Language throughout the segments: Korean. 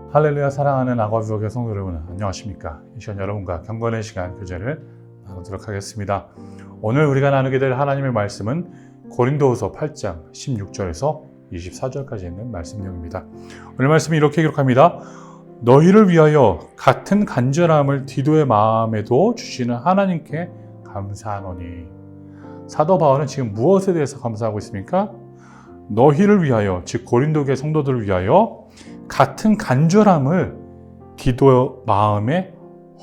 할렐루야. 사랑하는 아과뷰교회 성도 여러분, 안녕하십니까? 이 시간 여러분과 경건의 시간 교제를 나누도록 하겠습니다. 오늘 우리가 나누게 될 하나님의 말씀은 고린도후서 8장 16절에서 24절까지 있는 말씀 내용입니다. 오늘 말씀이 이렇게 기록합니다. 너희를 위하여 같은 간절함을 디도의 마음에도 주시는 하나님께 감사하노니. 사도 바울은 지금 무엇에 대해서 감사하고 있습니까? 너희를 위하여, 즉 고린도교회 성도들을 위하여 같은 간절함을 기도 마음에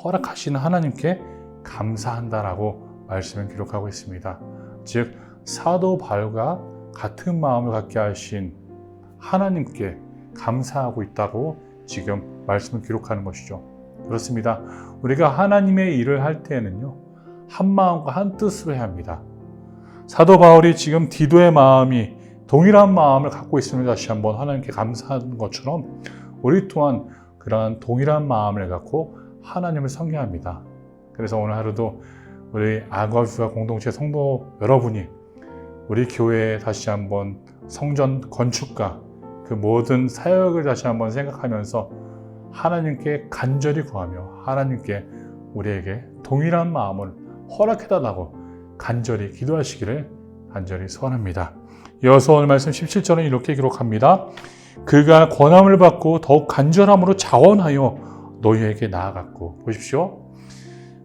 허락하시는 하나님께 감사한다라고 말씀을 기록하고 있습니다. 즉 사도 바울과 같은 마음을 갖게 하신 하나님께 감사하고 있다고 지금 말씀을 기록하는 것이죠. 그렇습니다. 우리가 하나님의 일을 할 때에는요, 한 마음과 한 뜻으로 해야 합니다. 사도 바울이 지금 디도의 마음이 동일한 마음을 갖고 있음을 다시 한번 하나님께 감사하는 것처럼 우리 또한 그러한 동일한 마음을 갖고 하나님을 섬겨합니다. 그래서 오늘 하루도 우리 아과뷰와 공동체 성도 여러분이 우리 교회에 다시 한번 성전 건축과 그 모든 사역을 다시 한번 생각하면서 하나님께 간절히 구하며 하나님께 우리에게 동일한 마음을 허락해달라고 간절히 기도하시기를 간절히 소원합니다. 이어서 오늘 말씀 17절은 이렇게 기록합니다. 그가 권함을 받고 더욱 간절함으로 자원하여 너희에게 나아갔고. 보십시오.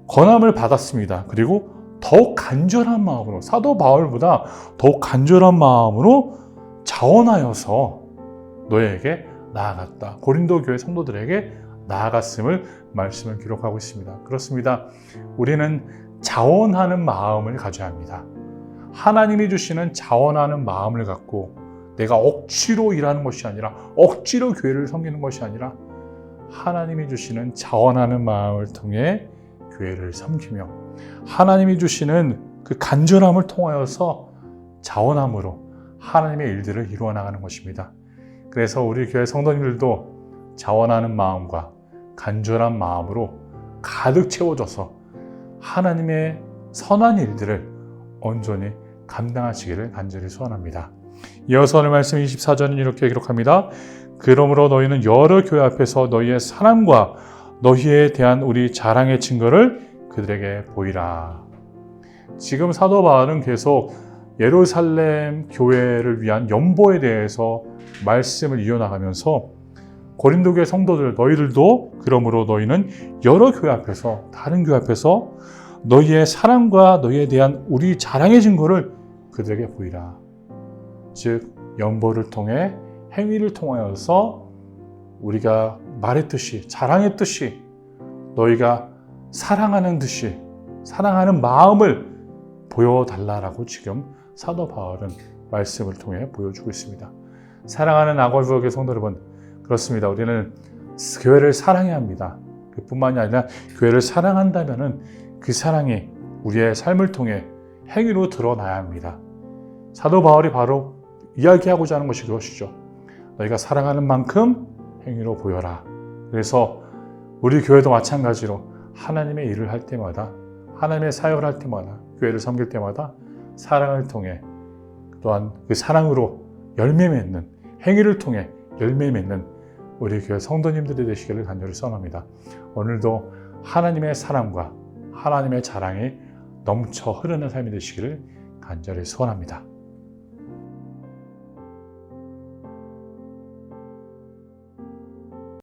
권함을 받았습니다. 그리고 더욱 간절한 마음으로, 사도 바울보다 더욱 간절한 마음으로 자원하여서 너희에게 나아갔다. 고린도 교회 성도들에게 나아갔음을 말씀을 기록하고 있습니다. 그렇습니다. 우리는 자원하는 마음을 가져야 합니다. 하나님이 주시는 자원하는 마음을 갖고 내가 억지로 일하는 것이 아니라, 억지로 교회를 섬기는 것이 아니라 하나님이 주시는 자원하는 마음을 통해 교회를 섬기며 하나님이 주시는 그 간절함을 통하여서 자원함으로 하나님의 일들을 이루어 나가는 것입니다. 그래서 우리 교회 성도님들도 자원하는 마음과 간절한 마음으로 가득 채워져서 하나님의 선한 일들을 온전히 감당하시기를 간절히 소원합니다. 이어서 오늘 말씀 24절은 이렇게 기록합니다. 그러므로 너희는 여러 교회 앞에서 너희의 사랑과 너희에 대한 우리 자랑의 증거를 그들에게 보이라. 지금 사도 바울은 계속 예루살렘 교회를 위한 연보에 대해서 말씀을 이어나가면서 고린도 교회 성도들, 너희들도 그러므로 너희는 여러 교회 앞에서, 다른 교회 앞에서 너희의 사랑과 너희에 대한 우리 자랑의 증거를 그들에게 보이라. 즉 연보를 통해 행위를 통하여서 우리가 말했듯이, 자랑했듯이 너희가 사랑하는 듯이 사랑하는 마음을 보여달라라고 지금 사도 바울은 말씀을 통해 보여주고 있습니다. 사랑하는 아과뷰 교회 성도 여러분, 그렇습니다. 우리는 교회를 사랑해야 합니다. 그뿐만이 아니라 교회를 사랑한다면은 그 사랑이 우리의 삶을 통해 행위로 드러나야 합니다. 사도 바울이 바로 이야기하고자 하는 것이 그것이죠. 너희가 사랑하는 만큼 행위로 보여라. 그래서 우리 교회도 마찬가지로 하나님의 일을 할 때마다, 하나님의 사역을 할 때마다, 교회를 섬길 때마다 사랑을 통해, 또한 그 사랑으로 열매 맺는, 행위를 통해 열매 맺는 우리 교회 성도님들이 되시기를 간절히 소원합니다. 오늘도 하나님의 사랑과 하나님의 자랑이 넘쳐 흐르는 삶이 되시기를 간절히 소원합니다.